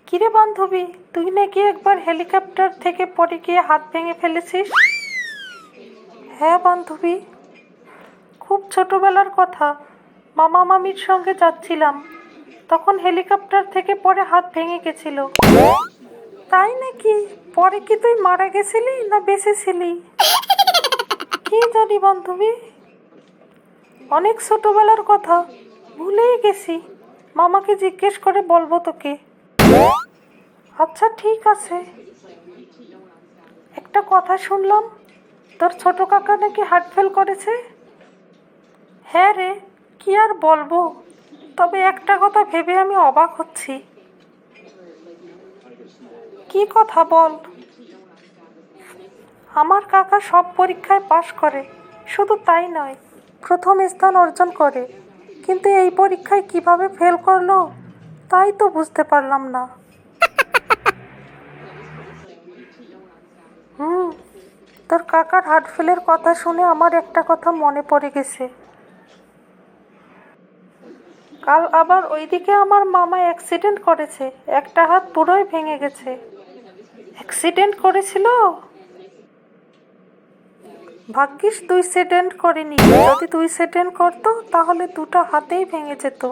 কিরে বান্ধবী, তুই নাকি একবার হেলিকপ্টার থেকে পড়ে গিয়ে হাত ভেঙে ফেলেছিস? হ্যাঁ বান্ধবী, খুব ছোটবেলার কথা। মামা মামির সঙ্গে যাচ্ছিলাম, তখন হেলিকপ্টার থেকে পড়ে হাত ভেঙে গেছিল। তাই নাকি? পরে কি তুই মারা গেছিলি না বেঁচে ছিলি? কি জানি বান্ধবী, অনেক ছোটবেলার কথা, ভুলেই গেছি। মামাকে জিজ্ঞেস করে বলবো তোকে। আচ্ছা ঠিক আছে। একটা কথা শুনলাম, তোর ছোট কাকা নাকি হার্ট ফেল করেছে। হ্যাঁ রে, কি আর বলবো, তবে একটা কথা ভেবে আমি অবাক হচ্ছি। কি কথা বল? আমার কাকা সব পরীক্ষায় পাশ করে, শুধু তাই নয়, প্রথম স্থান অর্জন করে, কিন্তু এই পরীক্ষায় কিভাবে ফেল করলো তাই তো বুঝতে পারলাম না। হুম, তোর কাকার হার্ট ফেলের কথা শুনে আমার একটা কথা মনে পড়ে গেছে। কাল আবার ওইদিকে আমার মামা অ্যাক্সিডেন্ট করেছে, একটা হাত পুরোই ভেঙে গেছে। অ্যাক্সিডেন্ট করেছিল? ভাগ্যিস 2 সেকেন্ড করেনি, যদি 2 সেকেন্ড করতো তাহলে দুটো হাতেই ভেঙে যেত।